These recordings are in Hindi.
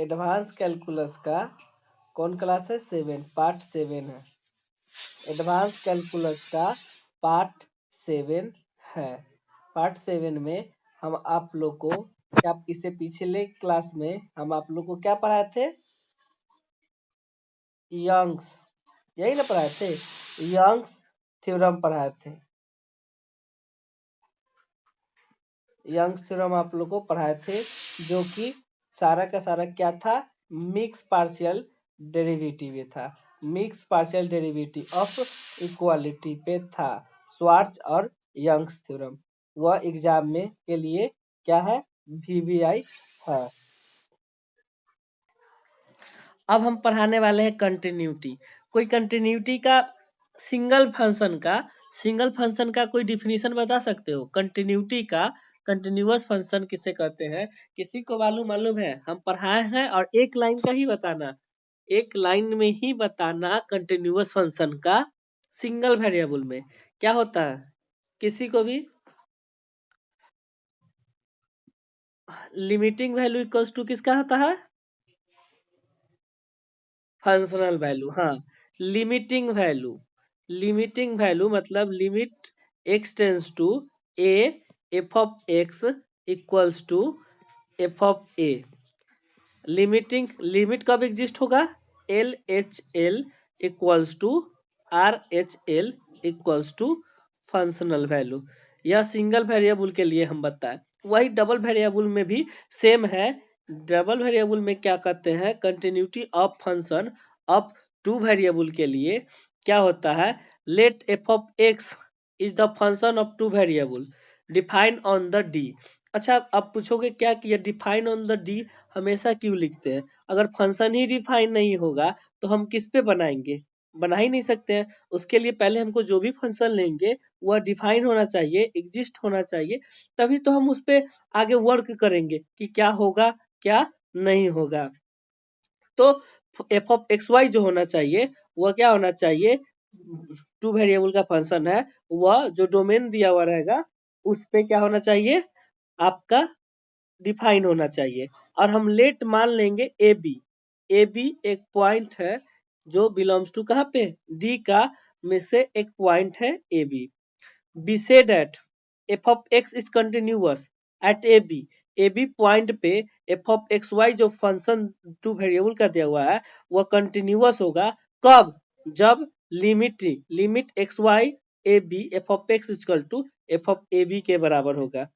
एडवांस कैलकुलस का कौन क्लास है? 7, पार्ट 7 है। एडवांस कैलकुलस का पार्ट 7 है। पार्ट 7 में हम आप लोग को क्या, इससे पिछले क्लास में हम आप लोग को क्या पढ़ाए थे? यंग्स, यही ना पढ़ाए थे? यंग्स थ्योरम पढ़ाए थे। यंग्स थ्योरम आप लोग को पढ़ाए थे, जो कि सारा का सारा क्या था? मिक्स पार्शियल डेरिवेटिव में था। Mix partial derivative of equality पे था, स्वार्ट्ज और यंग्स थ्योरम। वह एग्जाम में के लिए क्या है? VVI है। अब हम पढ़ाने वाले हैं कंटिन्यूटी। कोई कंटिन्यूटी का सिंगल फंक्शन का कोई डिफिनीशन बता सकते हो? कंटिन्यूटी का कंटिन्यूअस फंक्शन किसे कहते हैं? किसी को मालूम है? हम पढ़ाए हैं, और एक लाइन का ही बताना, एक लाइन में ही बताना कंटिन्यूअस फंक्शन का सिंगल वेरिएबल में क्या होता है? किसी को भी? लिमिटिंग वैल्यू इक्वल्स टू किसका होता है? Functional value. हाँ, लिमिटिंग वैल्यू मतलब limit x tends to a f of x equals to f of a। Limit कब एग्जिस्ट होगा? LHL equals to RHL equals to functional value. यह सिंगल वेरिएबल के लिए हम बताएं। वही डबल वेरिएबल में भी सेम है। डबल वेरिएबल में क्या कहते हैं? Continuity of function of two variable के लिए क्या होता है? Let f of x is the function of two variable define on the D. अच्छा, आप पूछोगे क्या कि ये डिफाइन ऑन द डी हमेशा क्यों लिखते हैं? अगर फंक्शन ही डिफाइन नहीं होगा तो हम किस पे बनाएंगे? बना ही नहीं सकते हैं। उसके लिए पहले हमको जो भी फंक्शन लेंगे वह डिफाइन होना चाहिए, एग्जिस्ट होना चाहिए, तभी तो हम उस पे आगे वर्क करेंगे कि क्या होगा क्या नहीं होगा। तो f ऑफ एक्स वाई जो होना चाहिए वह क्या होना चाहिए? टू वेरिएबल का फंक्शन है, वह जो डोमेन दिया हुआ रहेगा उस पे क्या होना चाहिए? आपका डिफाइन होना चाहिए। और हम लेट मान लेंगे ए बी एक पॉइंट है जो बिलोंग्स टू कहाँ पे? डी का में से एक पॉइंट है ए बी से that f of x is continuous at a b point पे एफ ऑफ एक्स वाई जो फंक्शन टू वेरिएबल का दिया हुआ है वह कंटिन्यूअस होगा। कब? जब limit x y a b f of x equal to f of a b के बराबर होगा।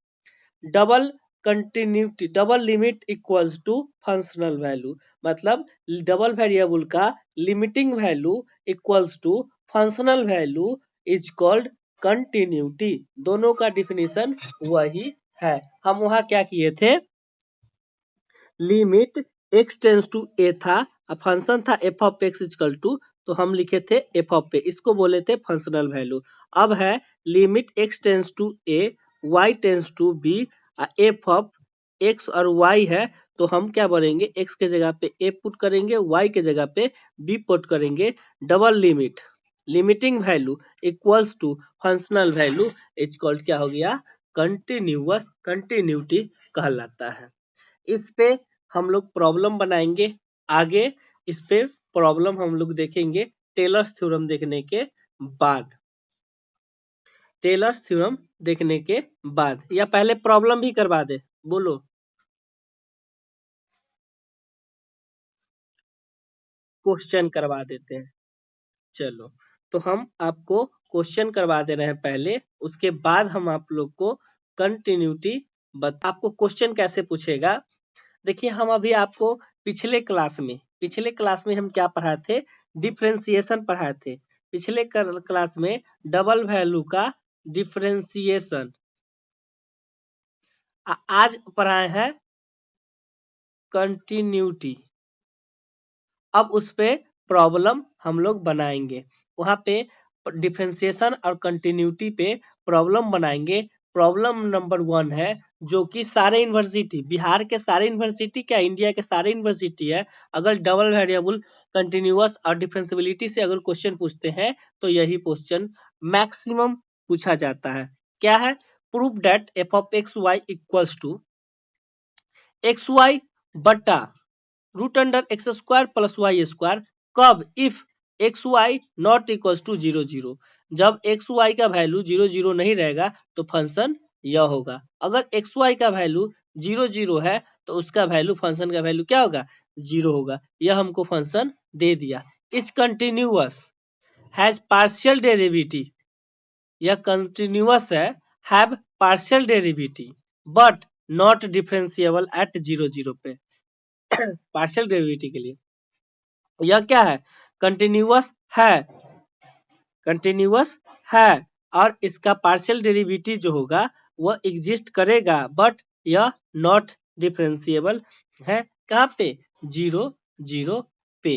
Double continuity, double limit equals to functional value, मतलब डबल वेरिएबल का limiting value equals to functional value is called continuity. दोनों का डिफिनीशन वही है। हम वहां क्या किए थे? Limit x tends to a था, फंक्शन था f of x equal to, तो हम लिखे थे f ऑफ a, इसको बोले थे फंक्शनल वैल्यू। अब है limit x tends to a y tends to b, f of x और y है, तो हम क्या बोलेंगे? x के जगह पे a पुट करेंगे, y के जगह पे b पुट करेंगे। Double limiting value equals to functional value equal क्या हो गया? कंटिन्यूअस, कंटिन्यूटी कहलाता है। इस पे हम लोग प्रॉब्लम बनाएंगे आगे। इस पे प्रॉब्लम हम लोग देखेंगे टेलर्स थ्योरम देखने के बाद। टेलर्स थ्योरम देखने के बाद, या पहले प्रॉब्लम भी करवा दे? बोलो। क्वेश्चन करवा देते हैं। चलो, तो हम आपको क्वेश्चन करवा दे रहे हैं पहले, उसके बाद हम आप लोग को कंटिन्यूटी आपको क्वेश्चन कैसे पूछेगा। देखिए, हम अभी आपको पिछले क्लास में हम क्या पढ़ाए थे? डिफरेंशिएशन पढ़ाए थे। पिछले क्लास में डबल वैल्यू का डिफरेंशिएशन। आज पढ़ाए हैं कंटिन्यूटी। अब उस पे प्रॉब्लम हम लोग बनाएंगे। वहां पे डिफरेंशिएशन और कंटिन्यूटी पे प्रॉब्लम बनाएंगे। प्रॉब्लम नंबर 1 है, जो कि सारे यूनिवर्सिटी, बिहार के सारे यूनिवर्सिटी क्या इंडिया के सारे यूनिवर्सिटी है, अगर डबल वेरिएबल कंटिन्यूअस और डिफरेंशिएबिलिटी से अगर क्वेश्चन पूछते हैं तो यही क्वेश्चन मैक्सिमम पूछा जाता है। क्या है? Prove that f of x y equals to x y बटा root under x square plus y square कब? If x y not equals to 0 0। जब एक्स वाई का वैल्यू 0 0 नहीं रहेगा तो फंक्शन यह होगा। अगर एक्स वाई का वैल्यू 0 0 है तो उसका वैल्यू, फंक्शन का वैल्यू क्या होगा? 0 होगा। यह हमको फंक्शन दे दिया। It's continuous, has partial derivative, यह कंटिन्यूअस है, have partial derivative but not differentiable eight 0 0 पे। पार्शियल डेरिवेटिव के लिए यह क्या है? कंटिन्यूअस है, कंटिन्यूअस है और इसका पार्शियल डेरिवेटिव जो होगा वह एग्जिस्ट करेगा बट यह नॉट डिफरेंशिएबल है। कहाँ पे? 0 0 पे।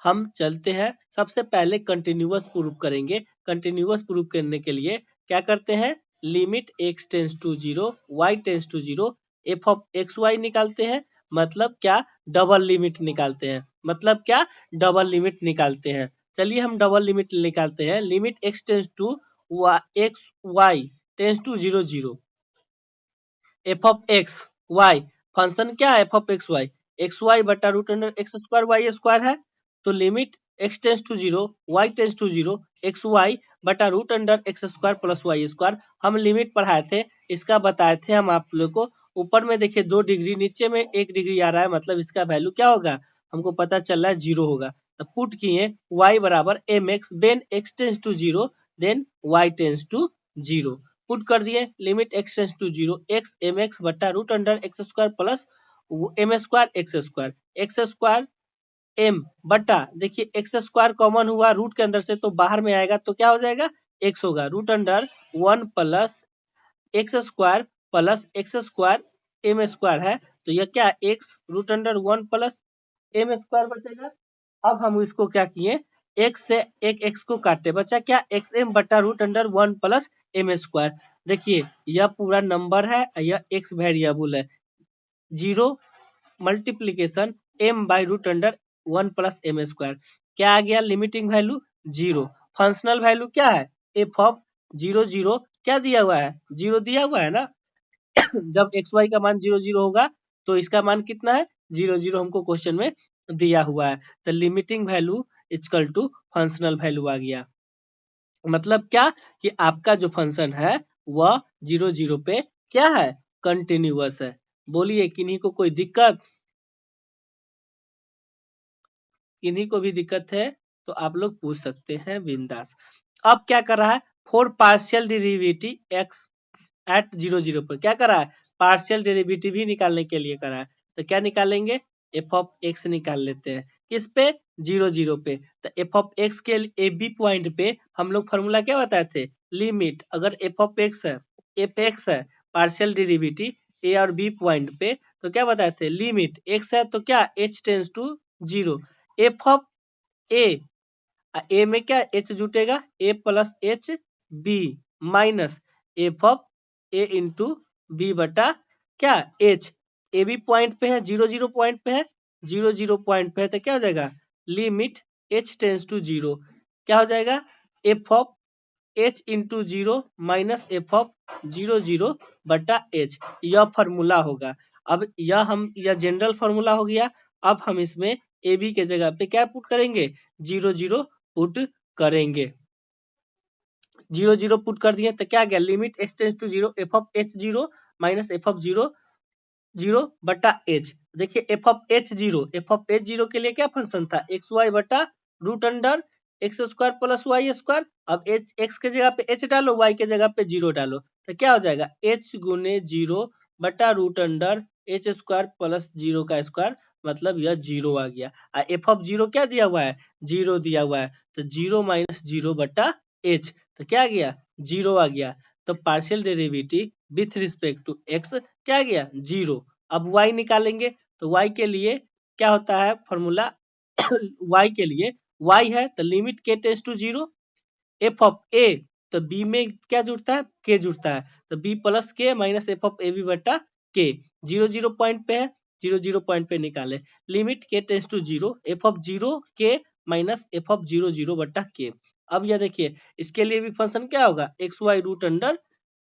हम चलते हैं, सबसे पहले कंटिन्यूअस प्रूफ करेंगे। कंटिन्यूअस प्रूफ करने के लिए क्या करते हैं? Limit x tends to 0 y tends to 0 f of x y निकालते हैं। मतलब क्या? डबल लिमिट निकालते हैं। मतलब क्या? डबल लिमिट निकालते हैं। चलिए हम डबल लिमिट निकालते हैं। Limit x tends to x y tends to 0 0 f of x y, function क्या है? एफ ऑफ एक्स वाई बटा root under x square y square है। तो limit x tends to 0 y tends to 0 x y बटा root under x square plus y square. हम लिमिट पढ़ाए थे, इसका बताए थे हम आप लोग को। ऊपर में देखिए 2 डिग्री, नीचे में 1 डिग्री आ रहा है, मतलब इसका वैल्यू क्या होगा? हमको पता चल रहा है 0 होगा। तो पुट किए y बराबर m x, then x tends to 0 then y tends to 0। Put कर दिए limit x tends to 0 x m x बटा root under x square plus m square x square m बटा, देखिए एक्स स्क्वायर कॉमन हुआ रूट के अंदर से तो बाहर में आएगा तो क्या हो जाएगा? x होगा। Root under 1 plus x square m square है तो यह क्या? x root under 1 plus m square बचेगा। अब हम इसको क्या किए? x से एक x को काटे, बचा क्या? एक्स एम बटा root under 1 plus m square. देखिए यह पूरा नंबर है, यह x वेरिएबल है। 0 multiplication m by root under 1 plus m square. क्या आ गया? Limiting value 0। फंक्शनल वैल्यू क्या है? एफ ऑफ 0 0 क्या दिया हुआ है? 0 दिया हुआ है ना। जब एक्स वाई का मान 0 0 होगा तो इसका मान कितना है? 0 0 हमको क्वेश्चन में दिया हुआ है। तो limiting value equal to functional value आ गया। मतलब क्या? कि आपका जो फंक्शन है वह 0 0 पे क्या है? कंटिन्यूअस है। बोलिए किन्हीं को कोई दिक्कत? किन्हीं को भी दिक्कत है तो आप लोग पूछ सकते हैं बिंदास। अब क्या कर रहा है? For partial derivative x at 0 0 पर क्या कर रहा है? पार्शियल डेरिवेटिव ही निकालने के लिए कर रहा है। तो क्या निकालेंगे? एफ ऑफ एक्स निकाल लेते हैं। किस पे? 0 0 पे। तो एफ ऑफ एक्स के ए बी पॉइंट पे हम लोग फॉर्मूला क्या बताए थे? लिमिट, अगर एफ ऑफ एक्स है, एफ एक्स है पार्शियल डेरिवेटिव ए और बी पॉइंट पे, तो क्या बताए थे? लिमिट एक्स है तो क्या? H tends to 0 f of a में क्या? एच जुटेगा, a plus h b minus f of a into b बटा क्या? एच। ए बी पॉइंट पे है, 0 0 पॉइंट पे है, 0 0 पॉइंट पे है तो क्या हो जाएगा? लिमिट एच टेंस टू 0 क्या हो जाएगा? F of H into 0 minus f of 0 0 बटा एच। यह फॉर्मूला होगा। अब यह जनरल फॉर्मूला हो गया। अब हम इसमें ए बी के जगह पे क्या पुट करेंगे? 0 0 पुट करेंगे। 0 0 पुट कर दिए तो क्या गया? Limit x tends to 0 f of h 0 minus f of 0 0 बटा एच। देखिए f of h 0, f of h 0 के लिए क्या फंक्शन था? एक्स वाई बटा root under x square plus y square. अब एच एक्स के जगह पे एच डालो, वाई के जगह पे 0 डालो तो क्या हो जाएगा? एच गुने 0 बटा root under h square plus 0 का स्क्वायर, मतलब यह 0 आ गया। एफ ऑफ 0 क्या दिया हुआ है? 0 दिया हुआ है तो 0 माइनस 0 बटा एच तो क्या आ गया? 0 आ गया। तो partial derivative with respect to x क्या आ गया? 0। अब y निकालेंगे तो y के लिए क्या होता है फॉर्मूला? y के लिए y है तो limit k tends to 0 f of a, तो b में क्या जुड़ता है? k जुड़ता है तो b plus k minus f of a b बटा k। 0 0 पॉइंट पे है, 0 0 पॉइंट पे निकाले limit k tends to 0 f of 0 k minus f of 0 0 बटा k। अब यह देखिए इसके लिए भी फंक्शन क्या होगा? X y root under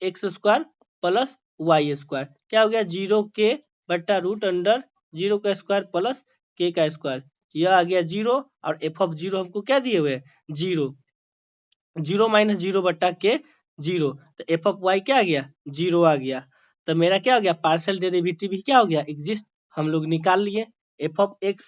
x square plus y square क्या हो गया? 0 के बटा रूट अंडर 0 का स्क्वायर प्लस के का स्क्वायर, यह आ गया 0 और एफ ऑफ 0 हमको क्या दिए हुए 0, 0 माइनस 0 बट्टा के 0, तो एफ ऑफ वाई क्या आ गया 0 आ गया। तो मेरा क्या हो गया पार्शियल डेरिवेटिव भी क्या हो गया एग्जिस्ट, हम लोग निकाल लिए। F of x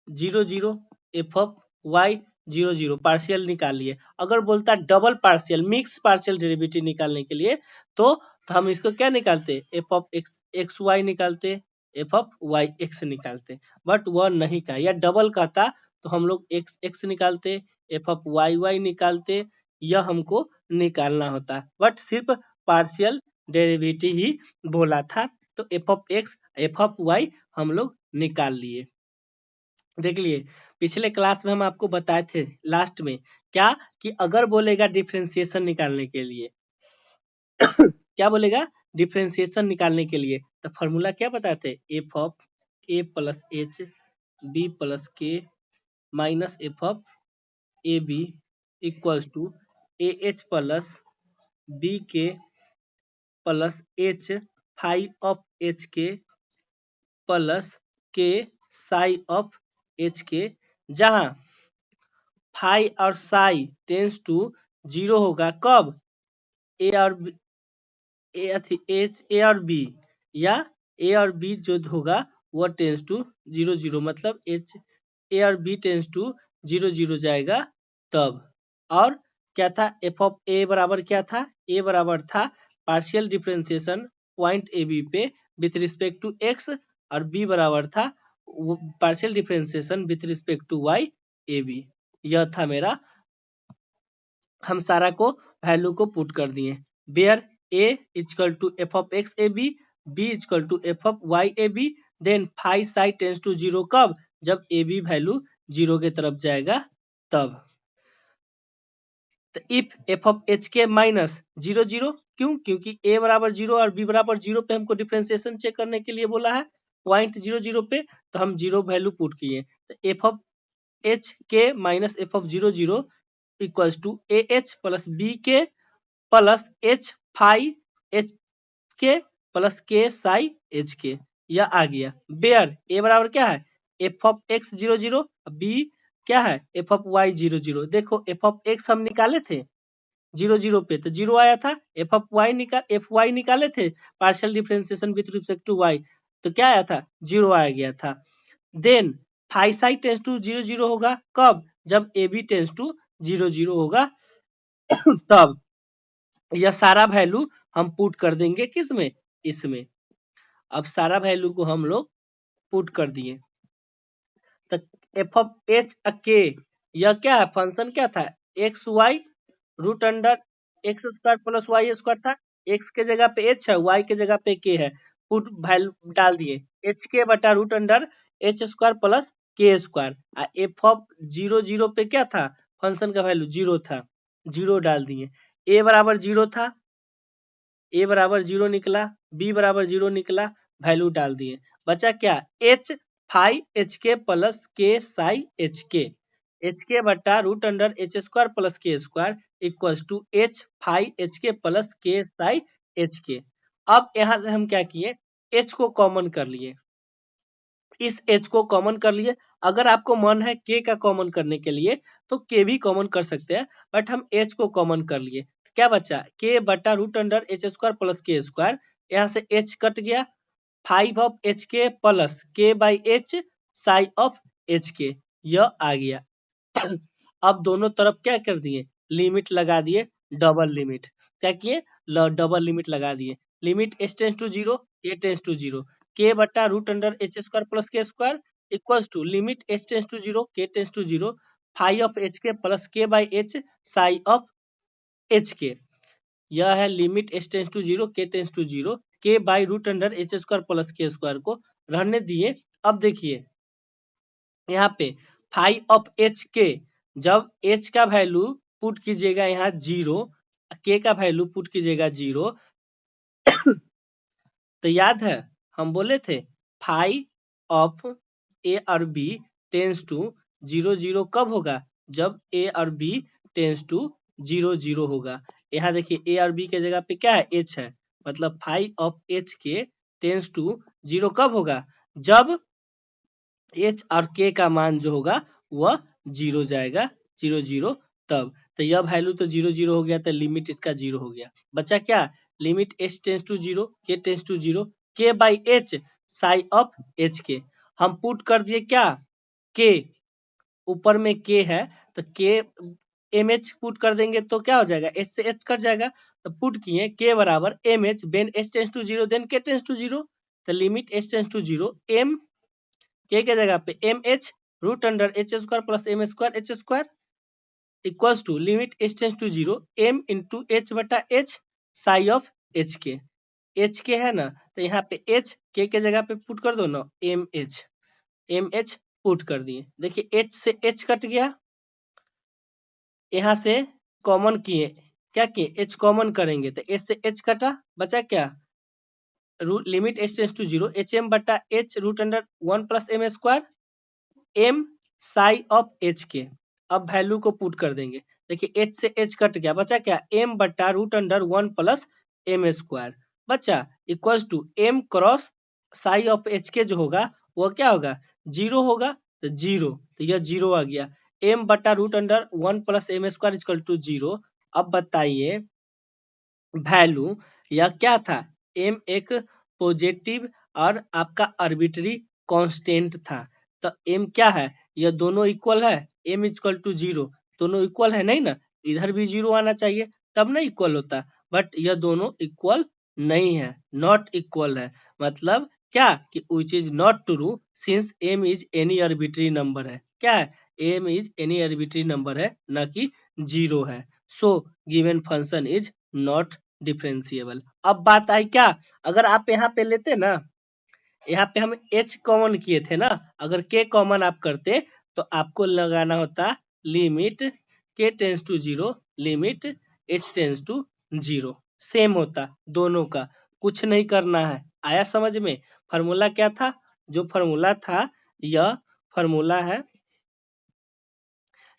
0 0, f of y 0 0 partial निकाल लिए। अगर बोलता double partial mix partial derivative निकालने के लिए तो हम इसको क्या निकालते f of x x y निकालते, एफ ऑफ वाई एक्स निकालते, बट वह नहीं कहा, या डबल कहता तो हम लोग एक्स एक्स निकालते, एफ ऑफ वाई वाई निकालते, यह हमको निकालना होता, बट सिर्फ पार्शियल डेरिवेटिव ही बोला था। तो f of x f of y हम लोग निकाल लिए। देख लिए पिछले क्लास में हम आपको बताए थे लास्ट में क्या कि अगर बोलेगा डिफरेंशिएशन निकालने के लिए क्या बोलेगा डिफरेंशिएशन निकालने के लिए, तो फॉर्मूला क्या बताए थे f of a plus h b plus k minus f of a b equals to a h plus b k plus h phi of h k plus k psi of h के, जहां फाई और साई टेंस टू 0 होगा कब ए और बी, ए और बी, या ए और बी जो होगा वो टेंस टू 0 0, मतलब एच ए और बी टेंस टू 0 0 जाएगा तब। और क्या था एफ ऑफ ए बराबर क्या था, ए बराबर था partial differentiation point a b पे विथ रिस्पेक्ट टू एक्स, और बी बराबर था partial differentiation with respect to y a b. यह था मेरा, हम सारा को वैल्यू को पुट कर दिए, where a equal to f of x a b, b equal to f of y a b, then phi psi tends to 0 कब जब ए बी वैल्यू 0 के तरफ जाएगा तब। तो if F of h k minus 0 0, क्यों, क्योंकि ए बराबर 0 और बी बराबर 0 पे हमको डिफरेंशिएशन चेक करने के लिए बोला है पॉइंट 0 0 पे, तो हम 0 वैल्यू पुट किए, तो f of h k minus f of 0 0 equals to a h plus b k plus h phi h k plus k psi h k, यह आ गया। बेयर ए बराबर क्या है एफ ऑफ एक्स 0 0, बी क्या है एफ ऑफ वाई 0 0। देखो एफ ऑफ एक्स हम निकाले थे 0 0 पे तो 0 आया था, f of y f y निकाले थे partial differentiation with respect to y, तो क्या आया था 0 आ गया था। Then phi psi tends to 0 0 होगा कब जब ए बी टेंस टू 0 0 होगा तब। यह सारा वैल्यू हम पुट कर देंगे किस में इसमें। अब सारा वैल्यू को हम लोग पुट कर दिए, तो एफ ऑफ एच के यह क्या है फंक्शन क्या था x y root under x square plus y square था, एक्स के जगह पे एच है वाई के जगह पे के है, पुट वैल्यू डाल दिए एच के बटा root under h square plus k square. F of 0 0 पे क्या था फंक्शन का वैल्यू 0 था, 0 डाल दिए, ए बराबर 0 था, ए बराबर 0 निकला, बी बराबर 0 निकला, वैल्यू डाल दिए, बचा क्या h phi h k plus k psi h k बटा root under h square plus k square equals to h phi h k plus k psi h k. अब यहां से हम क्या किए एच को कॉमन कर लिए, इस एच को कॉमन कर लिए, अगर आपको मन है के का कॉमन करने के लिए तो के भी कॉमन कर सकते हैं, बट हम एच को कॉमन कर लिए, क्या बचा के बटा root under h square plus k square, यहाँ से एच कट गया, phi of h k plus k by h psi of h k, यह आ गया। अब दोनों तरफ क्या कर दिए लिमिट लगा दिए, डबल लिमिट क्या किए डबल लिमिट लगा दिए, limit h tends to 0 k tends to 0, k बटा root under h square plus k square equals to limit h tends to 0 k tends to 0 phi of h k plus k by h psi of h k, यह है limit h tends to 0 k tends to 0 k by root under h square plus k square को रहने दिए। अब देखिए यहाँ पे फाई ऑफ एच के, जब एच का वैल्यू पुट कीजिएगा यहाँ 0, के का वैल्यू पुट कीजिएगा 0, तो याद है हम बोले थे फाई ऑफ ए और बी टेंस टू 0 0 कब होगा जब ए और बी टेंस टू 0 0 होगा। यहाँ देखिए ए और बी के जगह पे क्या है एच है, मतलब फाई ऑफ एच के टेंस टू 0 कब होगा जब एच और के का मान जो होगा वह 0 जाएगा, 0 0 तब तो यह वैल्यू तो 0 0 हो गया, तो लिमिट इसका 0 हो गया। बचा क्या? Limit h tends to 0 k tends to 0 k by h psi of h के। हम पुट कर दिए क्या? के ऊपर में के है तो के एम एच पुट कर देंगे तो क्या हो जाएगा? एच से एच कट जाएगा, तो पुट किए के बराबर m h when h tends to 0 then k tends to 0, तो limit h tends to 0 m k जगह पे m h root under h square plus m square h square equals to limit h tends to 0 m into h बटा h psi of h k. H k है ना, तो यहाँ पे एच के जगह पे पुट कर दो ना, एम एच पुट कर दिए। देखिए एच से एच कट गया, यहाँ से कॉमन किए, क्या किए? एच कॉमन करेंगे तो एच से एच कटा, बचा क्या? Root limit h tends to 0 h m बटा h root under 1 plus m square m psi of h k. अब वैल्यू को पुट कर देंगे। देखिए एच से एच कट गया, बचा क्या? एम बटा root under 1 plus m square बचा equals to m cross psi of h k जो होगा वो क्या होगा? 0 होगा, तो 0, तो यह 0 आ गया। एम बटा root under 1 plus m square equal to 0। अब बताइए वैल्यू यह क्या था? एम एक पॉजिटिव और आपका आर्बिट्री कांस्टेंट था, तो एम क्या है? यह दोनों इक्वल है, एम इक्वल टू 0, दोनों इक्वल है नहीं ना, इधर भी 0 आना चाहिए तब ना इक्वल होता, बट यह दोनों इक्वल नहीं है, नॉट इक्वल है। मतलब क्या कि which is not true since m is any arbitrary number है। क्या है? M is any arbitrary number है, न कि 0 है। So given function is not differentiable. अब बात आई क्या? अगर आप यहाँ पे लेते ना, यहाँ पे हम h कॉमन किए थे ना, अगर k कॉमन आप करते तो आपको लगाना होता limit k tends to 0 limit h tends to 0, same होता दोनों का, कुछ नहीं करना है। आया समझ में? फॉर्मूला क्या था? जो फॉर्मूला था यह फॉर्मूला है,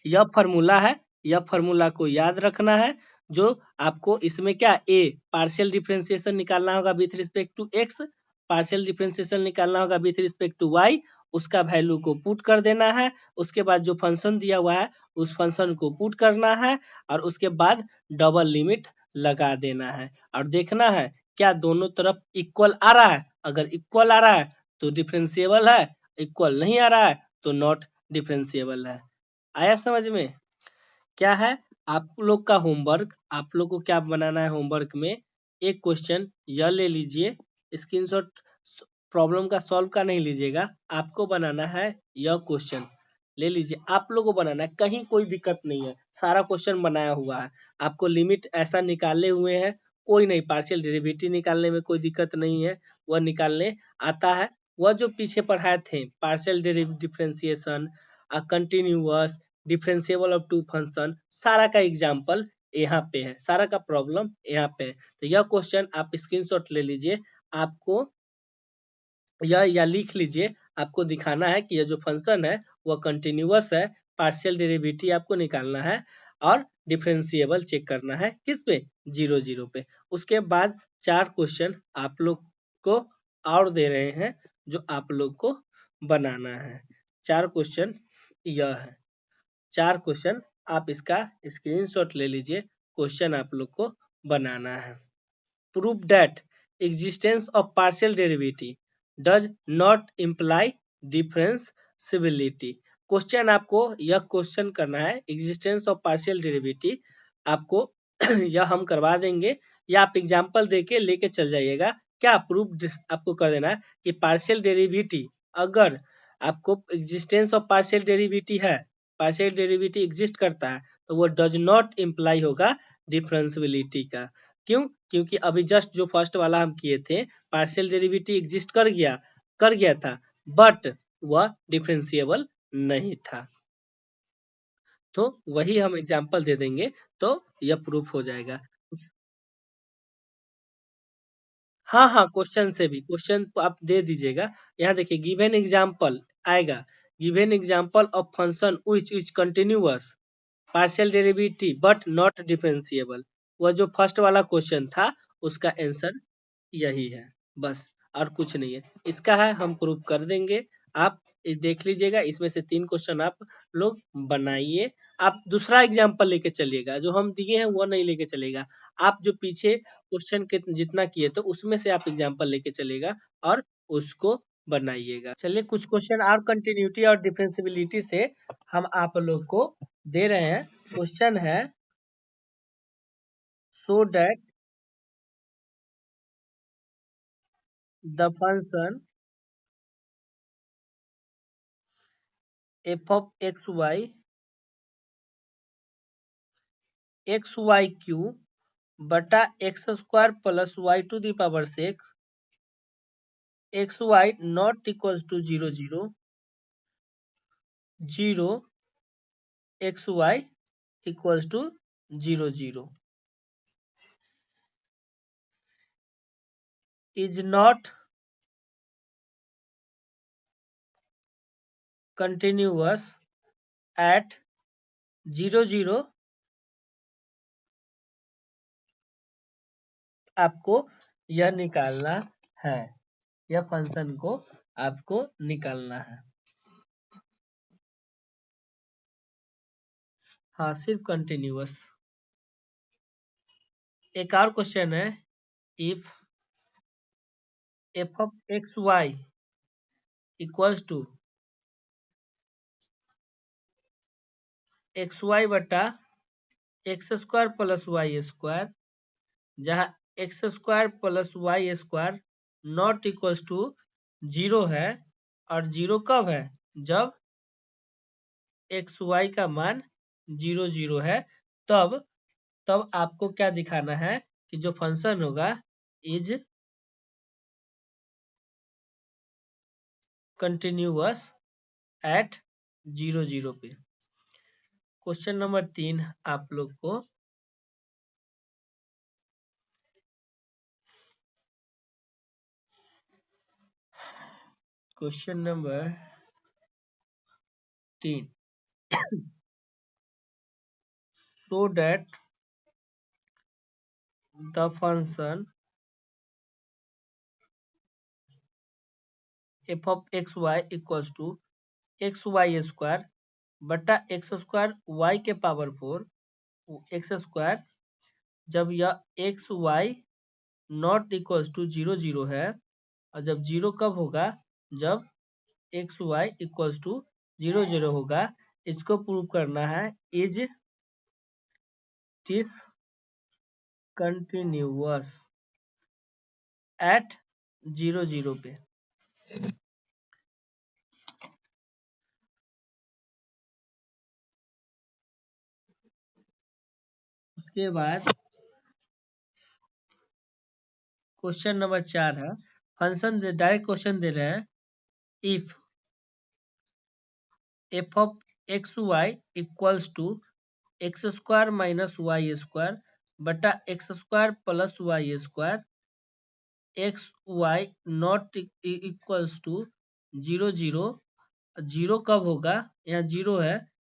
यह फॉर्मूला है, यह फॉर्मूला को याद रखना है। जो आपको इसमें क्या ए पार्शियल डिफरेंशिएशन निकालना होगा with respect to x, partial differentiation निकालना होगा विथ रिस्पेक्ट टू वाई, उसका वैल्यू को पुट कर देना है। उसके बाद जो फंक्शन दिया हुआ है उस फंक्शन को पुट करना है और उसके बाद डबल लिमिट लगा देना है और देखना है क्या दोनों तरफ इक्वल आ रहा है। अगर इक्वल आ रहा है तो डिफरेंशिएबल है, इक्वल नहीं आ रहा है तो नॉट डिफरेंशिएबल है। आया समझ में? क्या है आप लोग का होमवर्क? आप लोग को क्या बनाना है होमवर्क में? एक क्वेश्चन यह ले लीजिए, स्क्रीनशॉट, प्रॉब्लम का सॉल्व का नहीं लीजिएगा, आपको बनाना है यह क्वेश्चन ले लीजिए। आप लोग को बनाना है, कहीं कोई दिक्कत नहीं है, सारा क्वेश्चन बनाया हुआ है। आपको लिमिट ऐसा निकाले हुए हैं, कोई नहीं, पार्शियल डेरिवेटिव निकालने में कोई दिक्कत नहीं है, वह निकालने आता है। वह जो पीछे पढ़ाए थे partial differentiation, continuous, differentiable of two function, सारा का एग्जाम्पल यहाँ पे है, सारा का प्रॉब्लम यहाँ पे है। तो यह क्वेश्चन आप स्क्रीनशॉट ले लीजिए, आपको या लिख लीजिए, आपको दिखाना है कि यह जो फंक्शन है वह कंटिन्यूअस है, पार्शियल डेरिवेटिव आपको निकालना है और डिफरेंशिएबल चेक करना है किस पे? 0 0 पे। उसके बाद 4 क्वेश्चन आप लोग को और दे रहे हैं जो आप लोग को बनाना है। 4 क्वेश्चन यह है, 4 क्वेश्चन आप इसका स्क्रीनशॉट ले लीजिए, क्वेश्चन आप लोग को बनाना है। Prove that existence of partial derivative does not imply differentiability. Question आपको यह क्वेश्चन करना है, एग्जिस्टेंस ऑफ पार्शियल डेरिवेटिव आपको यह हम करवा देंगे या आप एग्जांपल देके लेके चल जाइएगा। क्या प्रूफ आपको कर देना है कि पार्शियल डेरिवेटिव, अगर आपको एग्जिस्टेंस ऑफ पार्शियल डेरिवेटिव है, पार्शियल डेरिवेटिव एग्जिस्ट करता है, तो वो डज नॉट इम्प्लाई होगा डिफरेंशिएबिलिटी का। क्यों? क्योंकि अभी जस्ट जो फर्स्ट वाला हम किए थे पार्शियल डेरिवेटिव एग्जिस्ट कर गया था, बट वह डिफरेंशिएबल नहीं था। तो वही हम एग्जांपल दे देंगे तो यह प्रूफ हो जाएगा। हाँ हाँ, क्वेश्चन से भी, क्वेश्चन तो आप दे दीजिएगा। यहाँ देखिए गिवन एग्जांपल आएगा, given example of function which is continuous partial derivative but not differentiable. वह जो फर्स्ट वाला क्वेश्चन था उसका आंसर यही है, बस और कुछ नहीं है। इसका है हम प्रूफ कर देंगे, आप देख लीजिएगा, इसमें से 3 क्वेश्चन आप लोग बनाइए। आप दूसरा एग्जाम्पल लेके चलिएगा, जो हम दिए हैं वो नहीं लेके चलेगा। आप जो पीछे क्वेश्चन के जितना किए तो उसमें से आप एग्जाम्पल लेके चलेगा और उसको बनाइएगा। चलिए कुछ क्वेश्चन और कंटिन्यूटी और डिफरेंशियबिलिटी से हम आप लोग को दे रहे हैं। क्वेश्चन है so that the function f of xy xy³ बटा x square plus y to the power 6 xy not equals to 0 0 0 xy equals to 0 0 is not continuous at 0 0। आपको यह निकालना है, यह फंक्शन को आपको निकालना है। हाँ, सिर्फ कंटिन्यूअस। एक और क्वेश्चन है, if f of xy equals to xy बटा x square plus y square, जहाँ x square plus y square not equals to 0 है, और 0 कब है? जब एक्स वाई का मान 0 0 है, तब आपको क्या दिखाना है कि जो फंक्शन होगा इज कंटिन्यूअस एट 0 0 पे। क्वेश्चन नंबर 3 आप लोग को question number 3 so that the function f of xy equals to xy square बटा एक्स स्क्वायर वाई के पावर 4 एक्स स्क्वायर, जब यह x y not equals to 0 0 है, और जब 0 कब होगा? जब एक्स वाई इक्वल्स टू 0 0 होगा। इसको प्रूव करना है, इज दिस कंटिन्यूअस एट 0 0 पे। उसके बाद क्वेश्चन नंबर 4 है, फंक्शन डायरेक्ट क्वेश्चन दे रहे हैं, if f of xy equals to x square minus y square बटा x square plus y square, x y not equals to 0 0। 0 कब होगा? यहाँ 0 है,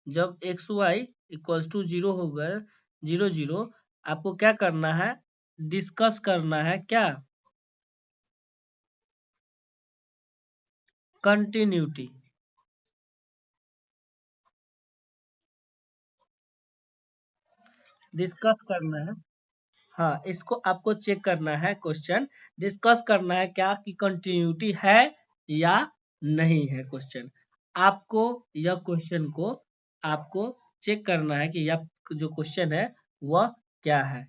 जब एक्स वाई इक्वल्स टू 0 होगा 0 0। आपको क्या करना है? डिस्कस करना है क्या? कंटिन्यूटी। डिस्कस करना है। हाँ, इसको आपको चेक करना है, क्वेश्चन डिस्कस करना है क्या कि कंटिन्यूटी है या नहीं है। क्वेश्चन आपको यह क्वेश्चन को आपको चेक करना है कि यह जो क्वेश्चन है वह क्या है।